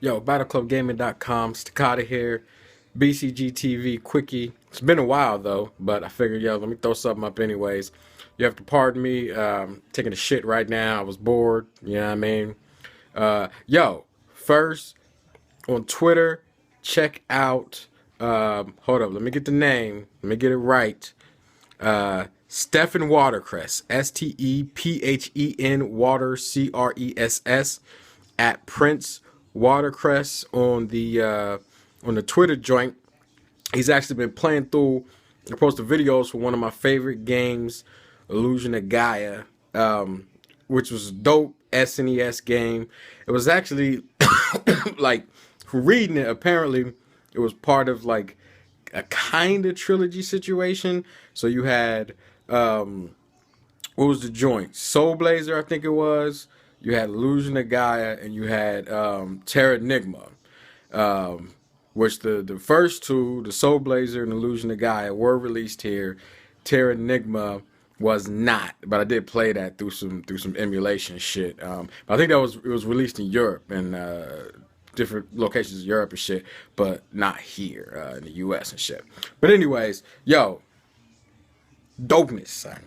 Yo, BattleClubGaming.com, Staccato here, bcgtv, Quickie. It's been a while though, but I figured, yo, let me throw something up anyways. You have to pardon me, taking a shit right now. I was bored, you know what I mean? First on Twitter, check out, hold up, let me get the name, let me get it right. Stephen Watercress, Stephen Water Cress at Prince Watercress on the Twitter joint. He's actually been playing through and posted videos for one of my favorite games, Illusion of Gaia, which was a dope SNES game. It was actually like reading it. Apparently, it was part of like a kind of trilogy situation. So you had what was the joint? Soul Blazer, I think it was. You had Illusion of Gaia, and you had Terra Enigma, which the first two, the Soul Blazer and Illusion of Gaia, were released here. Terra Enigma was not, but I did play that through some emulation shit. But I think it was released in Europe and different locations in Europe and shit, but not here in the U.S. and shit. But anyways, yo, dopeness, son.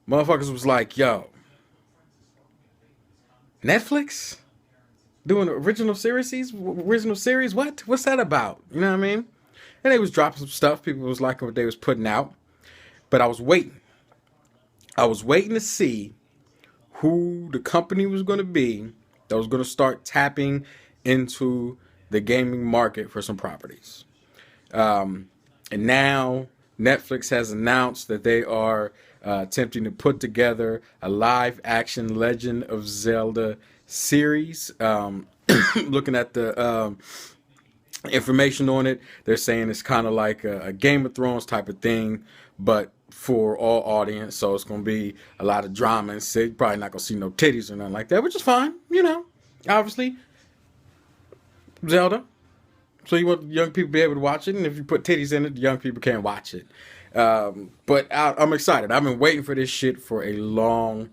Motherfuckers was like, yo, Netflix doing original series? Original series? What? What's that about? You know what I mean? And they was dropping some stuff. People was liking what they was putting out. But I was waiting. I was waiting to see who the company was going to be that was going to start tapping into the gaming market for some properties. And now Netflix has announced that they are attempting to put together a live action Legend of Zelda series. Looking at the information on it, they're saying it's kind of like a Game of Thrones type of thing, but for all audience. So it's going to be a lot of drama and shit. You're probably not going to see no titties or nothing like that, which is fine. You know, obviously, Zelda. So you want young people to be able to watch it, and if you put titties in it, the young people can't watch it. But I'm excited. I've been waiting for this shit for a long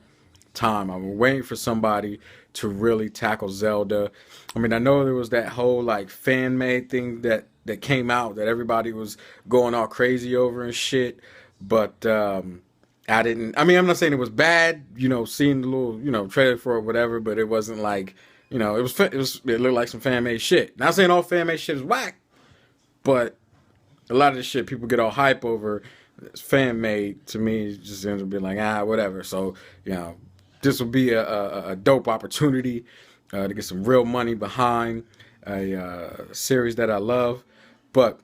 time. I've been waiting for somebody to really tackle Zelda. I mean, I know there was that whole like fan made thing that came out that everybody was going all crazy over and shit. But I didn't. I mean, I'm not saying it was bad. You know, seeing the little trailer for it, whatever. But it wasn't like. It looked like some fan made shit. Not saying all fan made shit is whack, but a lot of this shit people get all hype over. It's fan made. To me, it just ends up being like whatever. So this will be a dope opportunity to get some real money behind a series that I love. But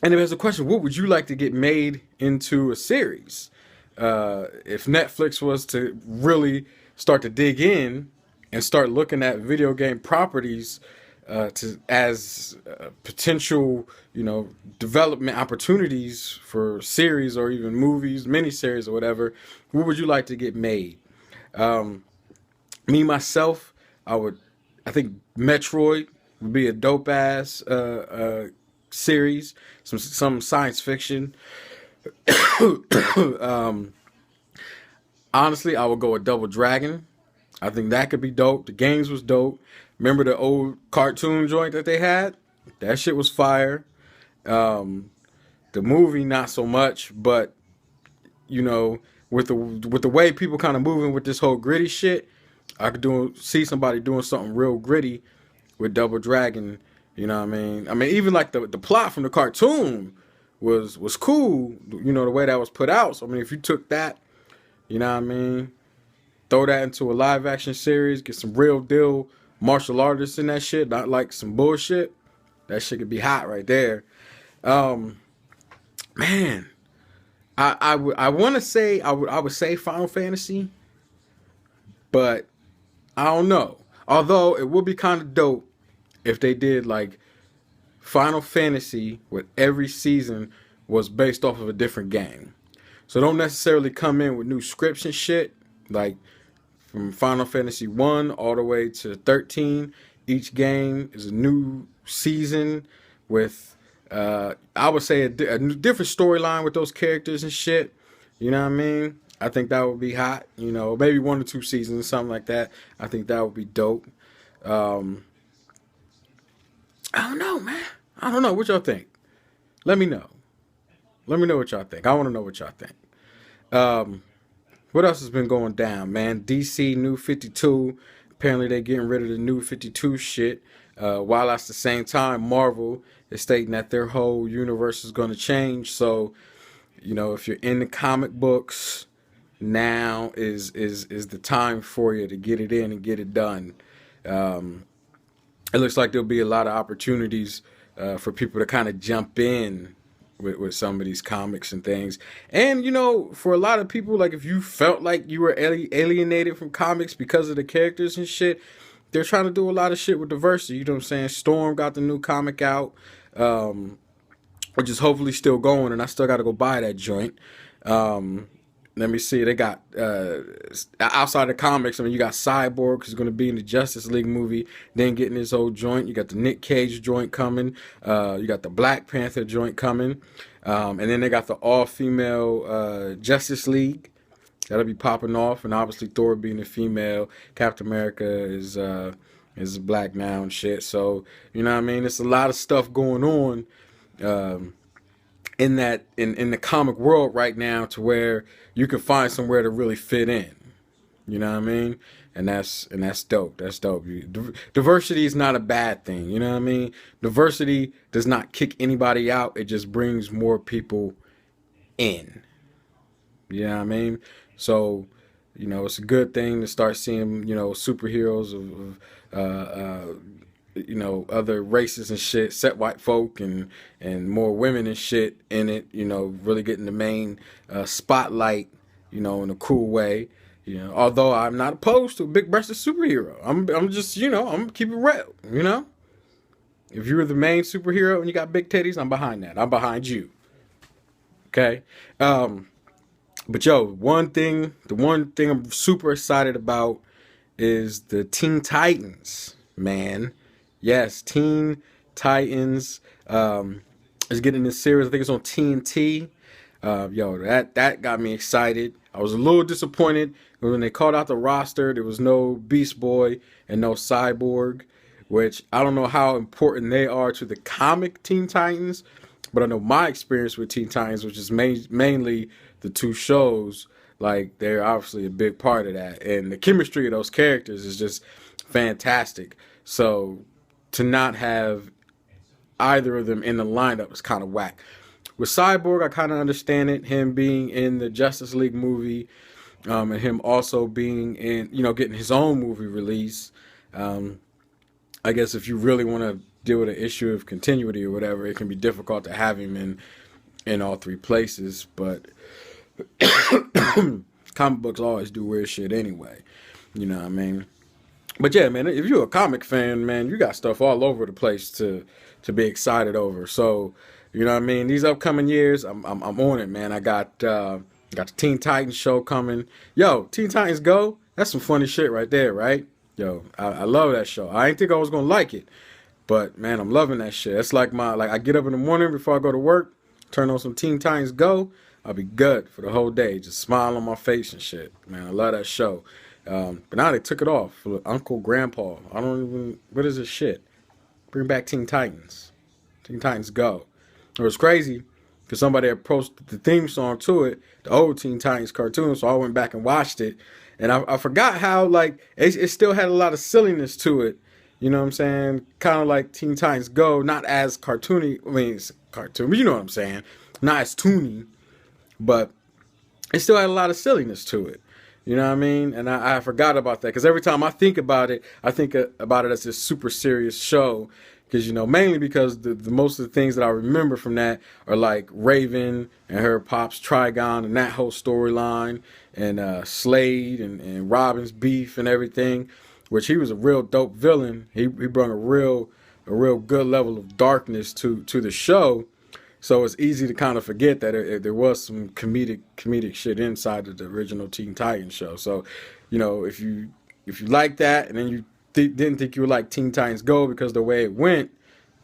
anyway, there's a question: what would you like to get made into a series? If Netflix was to really start to dig in and start looking at video game properties as potential, development opportunities for series or even movies, miniseries or whatever, what would you like to get made? Me myself, I think Metroid would be a dope ass series, some science fiction. Honestly, I would go with Double Dragon. I think that could be dope. The games was dope. Remember the old cartoon joint that they had? That shit was fire. The movie not so much, but with the way people kind of moving with this whole gritty shit, I could see somebody doing something real gritty with Double Dragon. You know what I mean? I mean, even like the plot from the cartoon was cool. The way that was put out. So I mean, if you took that, you know what I mean, throw that into a live action series, get some real deal martial artists in that shit, not like some bullshit. That shit could be hot right there. Man, I want to say I would say Final Fantasy, but I don't know. Although it would be kind of dope if they did like Final Fantasy with every season was based off of a different game. So don't necessarily come in with new scripts and shit. Like from Final Fantasy 1 all the way to 13, each game is a new season with, I would say, a different storyline with those characters and shit. You know what I mean? I think that would be hot. You know, maybe 1 or 2 seasons, something like that. I think that would be dope. Um, I don't know, man. I don't know. What y'all think? Let me know. Let me know what y'all think. I want to know what y'all think. Um, what else has been going down, man? DC New 52. Apparently, they're getting rid of the New 52 shit. While at the same time, Marvel is stating that their whole universe is going to change. So, you know, if you're in the comic books, now is the time for you to get it in and get it done. Um, it looks like there'll be a lot of opportunities for people to kind of jump in with some of these comics and things. And, you know, for a lot of people, like if you felt like you were alienated from comics because of the characters and shit, they're trying to do a lot of shit with diversity. You know what I'm saying? Storm got the new comic out, which is hopefully still going, and I still got to go buy that joint. Um, Let me see. They got outside the comics. I mean, you got Cyborg, who's going to be in the Justice League movie, then getting his old joint. You got the Nick Cage joint coming. You got the Black Panther joint coming, and then they got the all-female Justice League that'll be popping off, and obviously Thor being a female, Captain America is black now and shit. So you know what I mean. There's a lot of stuff going on. In the comic world right now to where you can find somewhere to really fit in. You know what I mean? And that's dope. That's dope. Diversity is not a bad thing. You know what I mean? Diversity does not kick anybody out. It just brings more people in. You know what I mean? So, you know, it's a good thing to start seeing, you know, superheroes of you know, other races and shit, set white folk and more women and shit in it, you know, really getting the main spotlight, you know, in a cool way. You know, although I'm not opposed to a big breasted superhero. I'm just, you know, I'm keeping it real, you know? If you're the main superhero and you got big titties, I'm behind that. I'm behind you. Okay? But yo, the one thing I'm super excited about is the Teen Titans, man. Yes, Teen Titans is getting this series. I think it's on TNT. Yo, that got me excited. I was a little disappointed when they called out the roster. There was no Beast Boy and no Cyborg, which I don't know how important they are to the comic Teen Titans, but I know my experience with Teen Titans, which is mainly the 2 shows, like they're obviously a big part of that, and the chemistry of those characters is just fantastic. So to not have either of them in the lineup is kind of whack. With Cyborg, I kind of understand it. Him being in the Justice League movie, and him also being in, you know, getting his own movie release. I guess if you really want to deal with an issue of continuity or whatever, it can be difficult to have him in all 3 places. But comic books always do weird shit anyway. You know what I mean? But yeah, man, if you're a comic fan, man, you got stuff all over the place to be excited over. So, you know what I mean? These upcoming years, I'm on it, man. I got the Teen Titans show coming. Yo, Teen Titans Go, that's some funny shit right there, right? Yo, I love that show. I didn't think I was gonna like it, but man, I'm loving that shit. It's like I get up in the morning before I go to work, turn on some Teen Titans Go, I'll be good for the whole day. Just smile on my face and shit. Man, I love that show. But now they took it off for Uncle Grandpa. I don't even, what is this shit? Bring back Teen Titans. Teen Titans Go. It was crazy because somebody had posted the theme song to it, the old Teen Titans cartoon, so I went back and watched it. And I forgot how, like, it still had a lot of silliness to it. You know what I'm saying? Kind of like Teen Titans Go, not as cartoony. I mean, it's cartoon, but you know what I'm saying. Not as toony, but it still had a lot of silliness to it. You know what I mean? And I forgot about that because every time I think about it, I think about it as this super serious show. Because, you know, mainly because the most of the things that I remember from that are like Raven and her pops Trigon and that whole storyline and Slade and Robin's beef and everything, which he was a real dope villain. He brought a real good level of darkness to the show. So it's easy to kind of forget that there was some comedic shit inside of the original Teen Titans show. So, you know, if you like that and then you didn't think you would like Teen Titans Go because the way it went,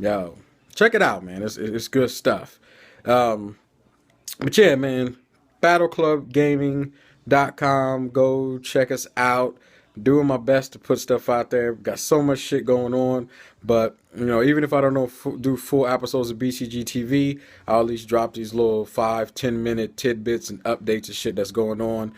yo, check it out, man. It's good stuff. But yeah, man, Battle Club Gaming bcgtv.com. Go check us out. Doing my best to put stuff out there. Got so much shit going on, but even if I don't do full episodes of bcgtv, I'll at least drop these little 5-10 minute tidbits and updates of shit that's going on.